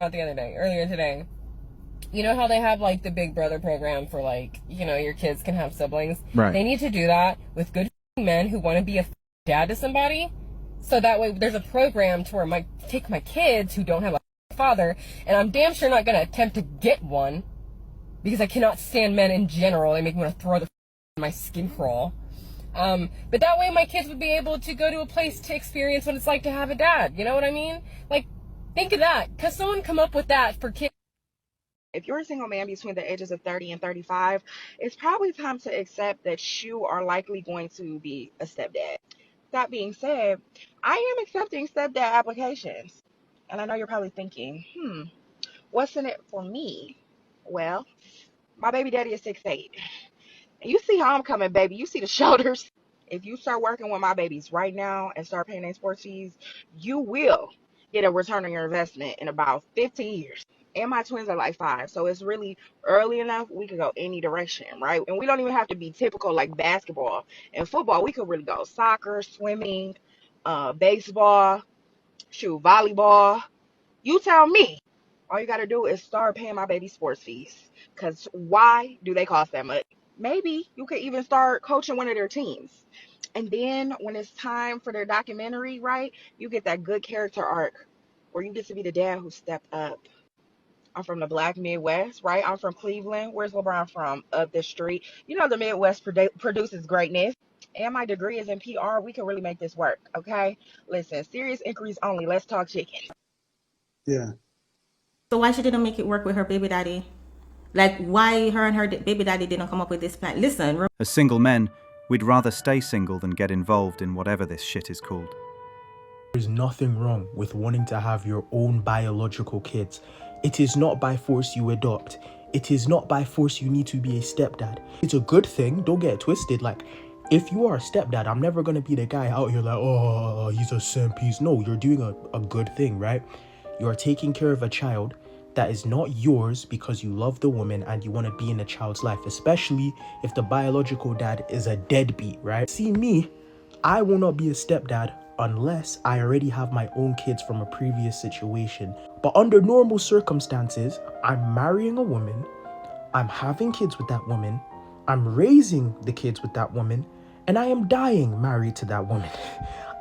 about the other day, earlier today. You know how they have like the Big Brother program for like, your kids can have siblings? Right. They need to do that with good men who want to be a dad to somebody. So that way there's a program to where I take my kids who don't have a father, and I'm damn sure not going to attempt to get one because I cannot stand men in general. They make me want to throw the in my skin crawl. But that way my kids would be able to go to a place to experience what it's like to have a dad. You know what I mean? Like, think of that. Cause someone come up with that for kids. If you're a single man between the ages of 30 and 35, it's probably time to accept that you are likely going to be a stepdad. That being said, I am accepting stepdad applications. And I know you're probably thinking, what's in it for me? Well, my baby daddy is 6'8". And you see how I'm coming, baby. You see the shoulders. If you start working with my babies right now and start paying their sports fees, you will get a return on your investment in about 15 years. And my twins are like 5, so it's really early enough. We could go any direction, right? And we don't even have to be typical like basketball and football. We could really go soccer, swimming, baseball, shoot, volleyball. You tell me. All you got to do is start paying my baby sports fees. Because why do they cost that much? Maybe you could even start coaching one of their teams. And then when it's time for their documentary, right, you get that good character arc where you get to be the dad who stepped up. I'm from the Black Midwest, right? I'm from Cleveland. Where's LeBron from? Up the street. You know, the Midwest produces greatness. And my degree is in PR. We can really make this work, okay? Listen, serious inquiries only. Let's talk chicken. Yeah. So why she didn't make it work with her baby daddy? Like, why her and her baby daddy didn't come up with this plan? Listen. As single men, we'd rather stay single than get involved in whatever this shit is called. There's nothing wrong with wanting to have your own biological kids. It is not by force you adopt. It is not by force you need to be a stepdad. It's a good thing, don't get it twisted. Like, if you are a stepdad, I'm never gonna be the guy out here like, oh, he's a simp. No, you're doing a good thing, right? You are taking care of a child that is not yours because you love the woman and you want to be in the child's life, especially if the biological dad is a deadbeat, right? See me, I will not be a stepdad unless I already have my own kids from a previous situation. But under normal circumstances, I'm marrying a woman, I'm having kids with that woman, I'm raising the kids with that woman, and I am dying married to that woman.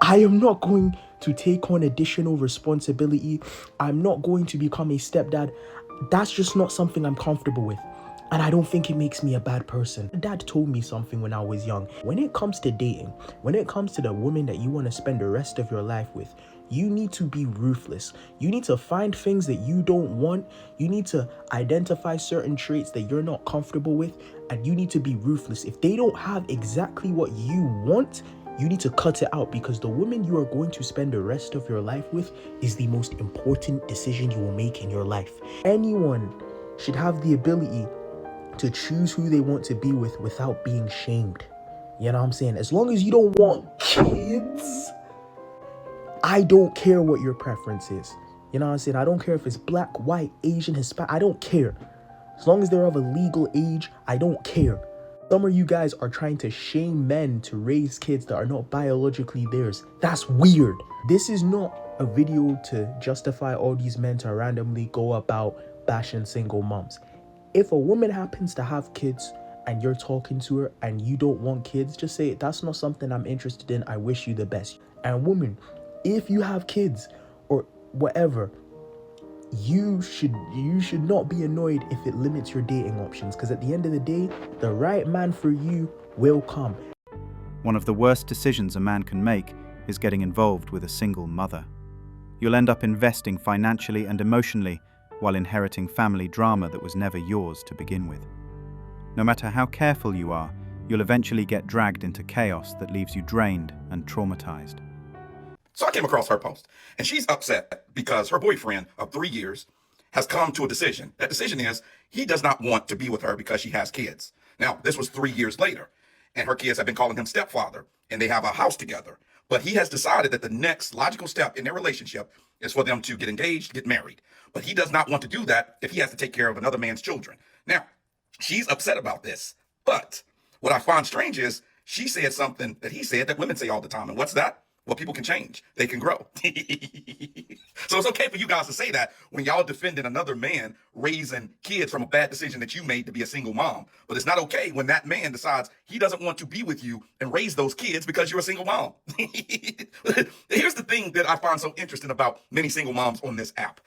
I am not going to take on additional responsibility. I'm not going to become a stepdad. That's just not something I'm comfortable with. And I don't think it makes me a bad person. Dad told me something when I was young. When it comes to dating, when it comes to the woman that you want to spend the rest of your life with, you need to be ruthless. You need to find things that you don't want. You need to identify certain traits that you're not comfortable with, and you need to be ruthless. If they don't have exactly what you want, you need to cut it out, because the woman you are going to spend the rest of your life with is the most important decision you will make in your life. Anyone should have the ability to choose who they want to be with without being shamed. You know what I'm saying? As long as you don't want kids, I don't care what your preference is. You know what I'm saying? I don't care if it's black, white, Asian, Hispanic. I don't care. As long as they're of a legal age, I don't care. Some of you guys are trying to shame men to raise kids that are not biologically theirs. That's weird. This is not a video to justify all these men to randomly go about bashing single moms. If a woman happens to have kids and you're talking to her and you don't want kids, just say, that's not something I'm interested in. I wish you the best. And woman, if you have kids or whatever, you should not be annoyed if it limits your dating options, because at the end of the day, the right man for you will come. One of the worst decisions a man can make is getting involved with a single mother. You'll end up investing financially and emotionally while inheriting family drama that was never yours to begin with. No matter how careful you are, you'll eventually get dragged into chaos that leaves you drained and traumatized. So I came across her post, and she's upset because her boyfriend of 3 years has come to a decision. That decision is he does not want to be with her because she has kids. Now, this was 3 years later, and her kids have been calling him stepfather, and they have a house together. But he has decided that the next logical step in their relationship is for them to get engaged, get married. But he does not want to do that if he has to take care of another man's children. Now, she's upset about this. But what I find strange is she said something that he said that women say all the time. And what's that? Well, people can change. They can grow. So it's okay for you guys to say that when y'all defending another man raising kids from a bad decision that you made to be a single mom. But it's not okay when that man decides he doesn't want to be with you and raise those kids because you're a single mom. Here's the thing that I find so interesting about many single moms on this app.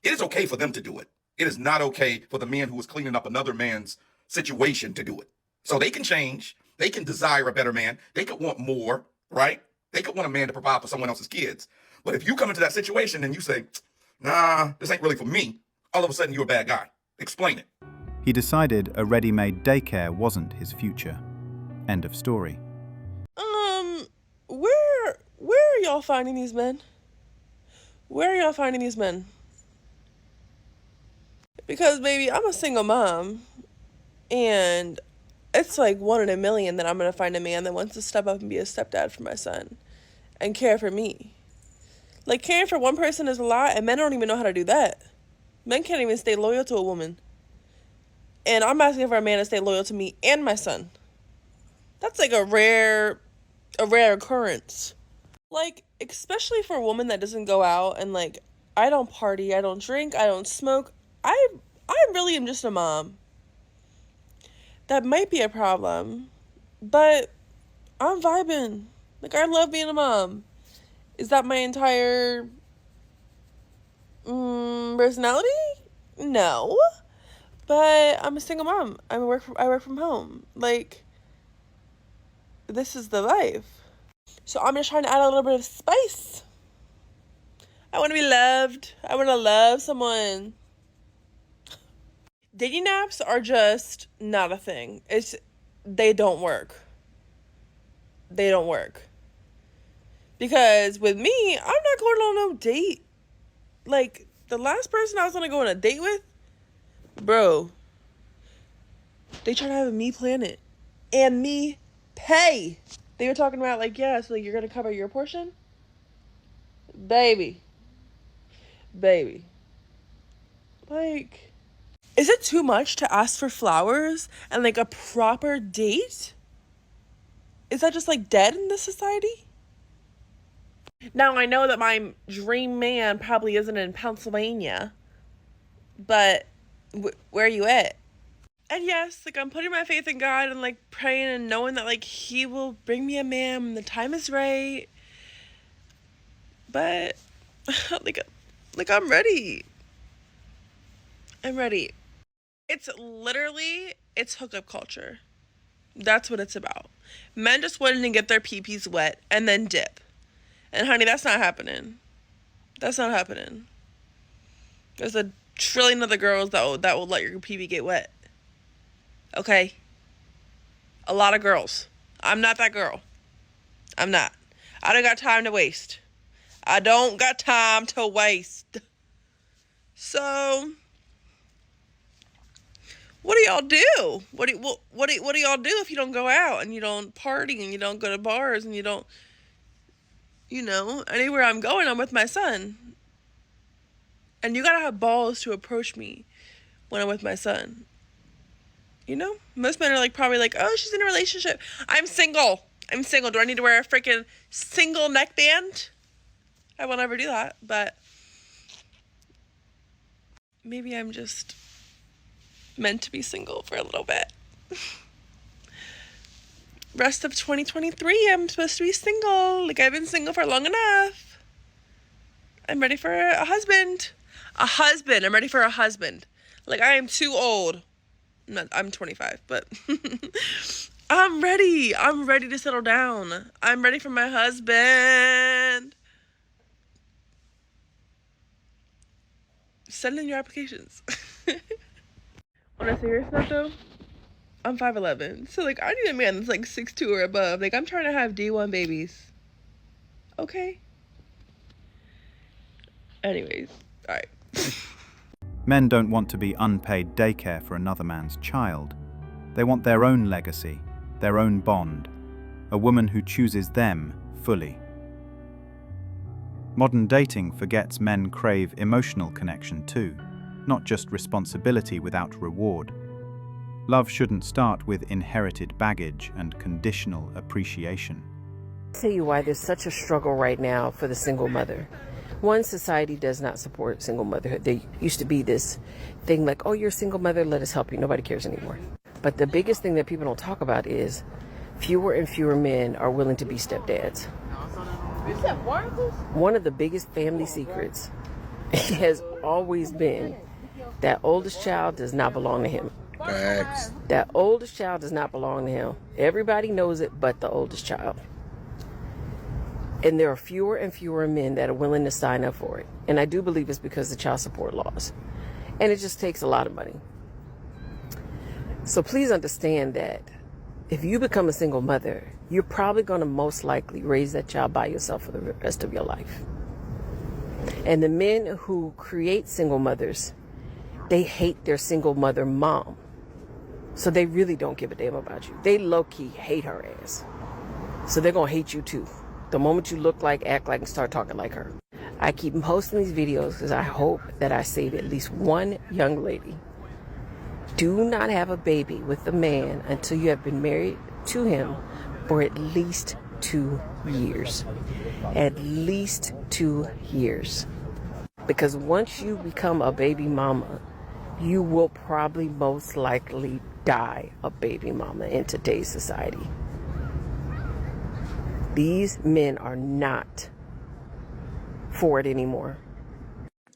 It is okay for them to do it. It is not okay for the man who is cleaning up another man's situation to do it. So they can change. They can desire a better man. They could want more, right? They could want a man to provide for someone else's kids. But if you come into that situation and you say, nah, this ain't really for me, all of a sudden you're a bad guy. Explain it. He decided a ready-made daycare wasn't his future. End of story. Where are y'all finding these men? Where are y'all finding these men? Because, baby, I'm a single mom, and it's like 1 in a million that I'm going to find a man that wants to step up and be a stepdad for my son and care for me. Like, caring for one person is a lot, and men don't even know how to do that. Men can't even stay loyal to a woman. And I'm asking for a man to stay loyal to me and my son. That's like a rare occurrence. Like, especially for a woman that doesn't go out and, like, I don't party, I don't drink, I don't smoke. I really am just a mom. That might be a problem, but I'm vibing. Like, I love being a mom. Is that my entire personality? No, but I'm a single mom. I work from home. Like, this is the life. So I'm just trying to add a little bit of spice. I want to be loved. I want to love someone. Dating apps are just not a thing. They don't work. They don't work. Because with me, I'm not going on no date. Like, the last person I was going to go on a date with, bro, they tried to have me plan it. And me pay. They were talking about, like, yeah, so you're going to cover your portion? Baby. Like, is it too much to ask for flowers and, like, a proper date? Is that just, like, dead in this society? Now, I know that my dream man probably isn't in Pennsylvania, but where are you at? And yes, like, I'm putting my faith in God and, like, praying and knowing that, like, he will bring me a man when the time is right. But, like, I'm ready. I'm ready. It's hookup culture. That's what it's about. Men just wanting to get their pee-pees wet and then dip. And honey, that's not happening. That's not happening. There's a trillion other girls that will let your pee-pee get wet. Okay? A lot of girls. I'm not that girl. I'm not. I don't got time to waste. I don't got time to waste. So, what do y'all do? What do y'all do if you don't go out and you don't party and you don't go to bars and you don't, anywhere I'm going, I'm with my son. And you gotta have balls to approach me when I'm with my son. Most men are like, probably like, oh, she's in a relationship. I'm single. Do I need to wear a freaking single neckband? I will never do that, but maybe I'm just meant to be single for a little bit. Rest of 2023, I'm supposed to be single. Like, I've been single for long enough. I'm ready for a husband. I'm ready for a husband. Like, I am too old. I'm 25, but I'm ready. I'm ready to settle down. I'm ready for my husband. Send in your applications. On a serious note, though, I'm 5'11", so, like, I need a man that's, like, 6'2" or above. Like, I'm trying to have D1 babies. Okay? Anyways, alright. Men don't want to be unpaid daycare for another man's child. They want their own legacy, their own bond, a woman who chooses them fully. Modern dating forgets men crave emotional connection too, not just responsibility without reward. Love shouldn't start with inherited baggage and conditional appreciation. Tell you why there's such a struggle right now for the single mother. One, society does not support single motherhood. There used to be this thing like, oh, you're a single mother, let us help you. Nobody cares anymore. But the biggest thing that people don't talk about is fewer and fewer men are willing to be stepdads. One of the biggest family secrets has always been that oldest child does not belong to him. Facts. That oldest child does not belong to him. Everybody knows it but the oldest child. And there are fewer and fewer men that are willing to sign up for it. And I do believe it's because of the child support laws. And it just takes a lot of money. So please understand that if you become a single mother, you're probably going to most likely raise that child by yourself for the rest of your life. And the men who create single mothers, they hate their single mother mom. So they really don't give a damn about you. They low-key hate her ass. So they're going to hate you too. The moment you look like, act like, and start talking like her. I keep posting these videos because I hope that I save at least one young lady. Do not have a baby with a man until you have been married to him for at least 2 years. At least 2 years. Because once you become a baby mama, you will probably most likely die a baby mama in today's society. These men are not for it anymore.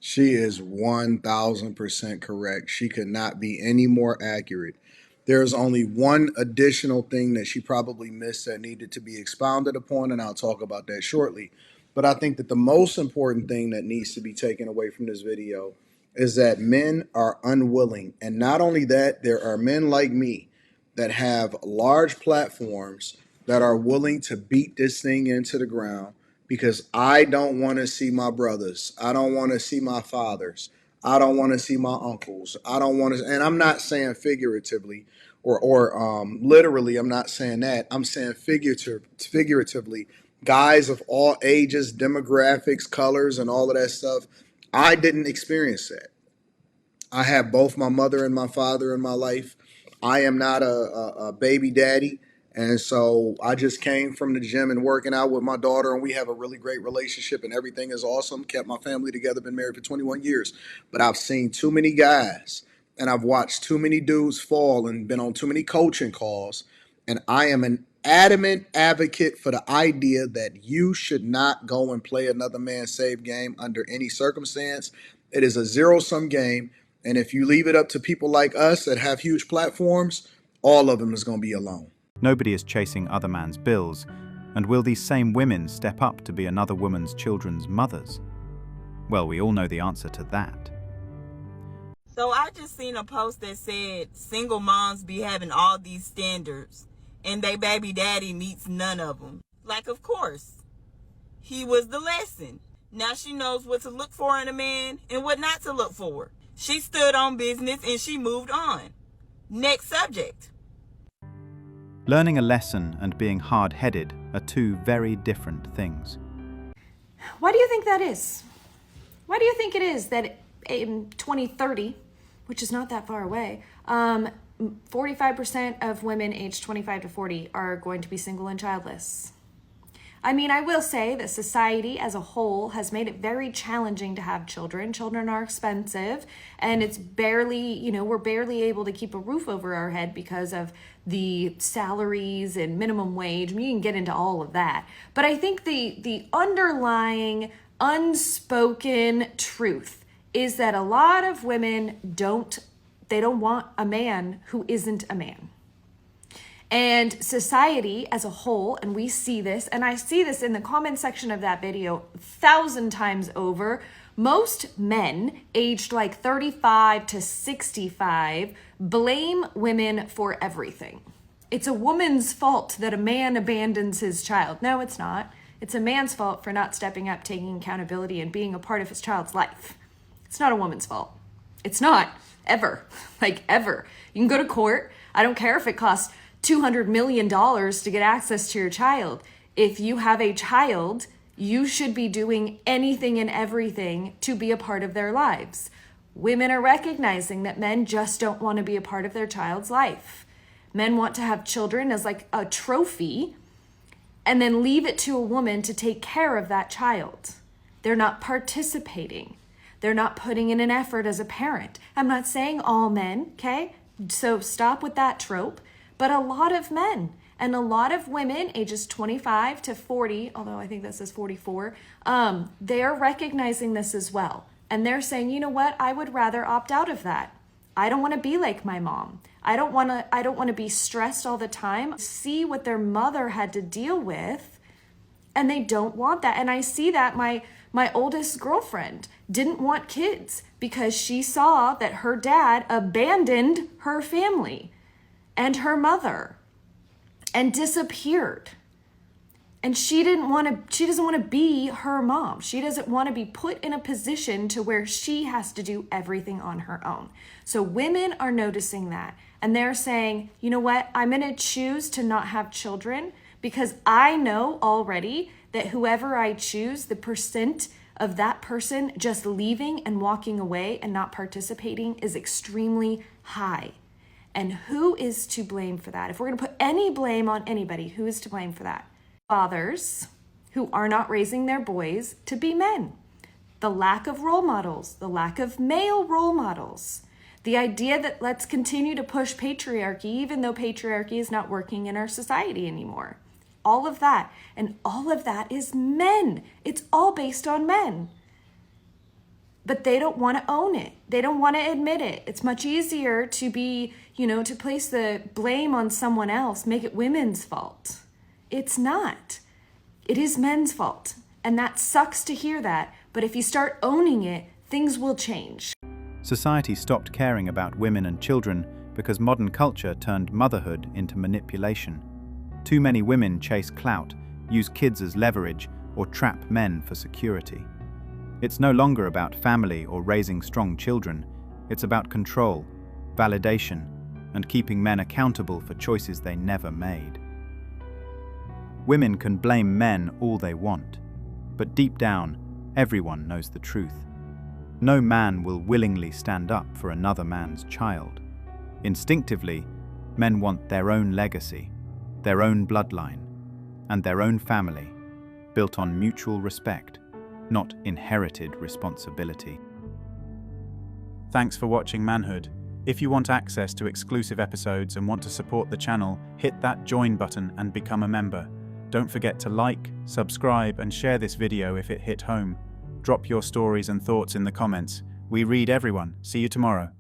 She is 1000% correct. She could not be any more accurate. There's only one additional thing that she probably missed that needed to be expounded upon, and I'll talk about that shortly. But I think that the most important thing that needs to be taken away from this video is that men are unwilling. And not only that, there are men like me that have large platforms that are willing to beat this thing into the ground because I don't want to see my brothers. I don't want to see my fathers. I don't want to see my uncles. I don't want to, and I'm not saying figuratively or literally, I'm not saying that. I'm saying figuratively, guys of all ages, demographics, colors, and all of that stuff. I didn't experience that. I have both my mother and my father in my life. I am not a baby daddy. And so I just came from the gym and working out with my daughter, and we have a really great relationship and everything is awesome. Kept my family together, been married for 21 years. But I've seen too many guys and I've watched too many dudes fall and been on too many coaching calls. And I am an adamant advocate for the idea that you should not go and play another man's save game under any circumstance. It is a zero-sum game. And if you leave it up to people like us that have huge platforms, all of them is going to be alone. Nobody is chasing other man's bills, and will these same women step up to be another woman's children's mothers? Well, we all know the answer to that. So I just seen a post that said single moms be having all these standards and they baby daddy meets none of them. Like, of course, he was the lesson. Now she knows what to look for in a man and what not to look for. She stood on business and she moved on. Next subject. Learning a lesson and being hard-headed are two very different things. Why do you think that is? Why do you think it is that in 2030, which is not that far away, 45% of women aged 25 to 40 are going to be single and childless? I mean, I will say that society as a whole has made it very challenging to have children. Children are expensive, and it's barely, we're barely able to keep a roof over our head because of the salaries and minimum wage. I mean, you can get into all of that. But I think the underlying unspoken truth is that a lot of women don't want a man who isn't a man. And society as a whole, and we see this, and I see this in the comment section of that video 1,000 times over, most men aged like 35 to 65 blame women for everything. It's a woman's fault that a man abandons his child. No, it's not. It's a man's fault for not stepping up, taking accountability, and being a part of his child's life. It's not a woman's fault. It's not, ever. Like, ever. You can go to court. I don't care if it costs $200 million to get access to your child. If you have a child, you should be doing anything and everything to be a part of their lives. Women are recognizing that men just don't want to be a part of their child's life. Men want to have children as like a trophy, and then leave it to a woman to take care of that child. They're not participating. They're not putting in an effort as a parent. I'm not saying all men, okay? So stop with that trope. But a lot of men and a lot of women ages 25 to 40, although I think that says 44, they're recognizing this as well. And they're saying, you know what? I would rather opt out of that. I don't want to be like my mom. I don't want to be stressed all the time. See what their mother had to deal with, and they don't want that. And I see that my oldest girlfriend didn't want kids because she saw that her dad abandoned her family and her mother and disappeared. And she doesn't want to be her mom. She doesn't want to be put in a position to where she has to do everything on her own. So women are noticing that, and they're saying, you know what? I'm going to choose to not have children because I know already that whoever I choose, the percent of that person just leaving and walking away and not participating is extremely high. And who is to blame for that? If we're going to put any blame on anybody, who is to blame for that? Fathers who are not raising their boys to be men. The lack of role models, the lack of male role models. The idea that let's continue to push patriarchy, even though patriarchy is not working in our society anymore. All of that. And all of that is men. It's all based on men. But they don't want to own it. They don't want to admit it. It's much easier to be, to place the blame on someone else, make it women's fault. It's not. It is men's fault. And that sucks to hear that. But if you start owning it, things will change. Society stopped caring about women and children because modern culture turned motherhood into manipulation. Too many women chase clout, use kids as leverage, or trap men for security. It's no longer about family or raising strong children. It's about control, validation, and keeping men accountable for choices they never made. Women can blame men all they want, but deep down, everyone knows the truth. No man will willingly stand up for another man's child. Instinctively, men want their own legacy, their own bloodline, and their own family, built on mutual respect, not inherited responsibility. Thanks for watching Manhood. If you want access to exclusive episodes and want to support the channel, hit that join button and become a member. Don't forget to like, subscribe, and share this video if it hit home. Drop your stories and thoughts in the comments. We read everyone. See you tomorrow.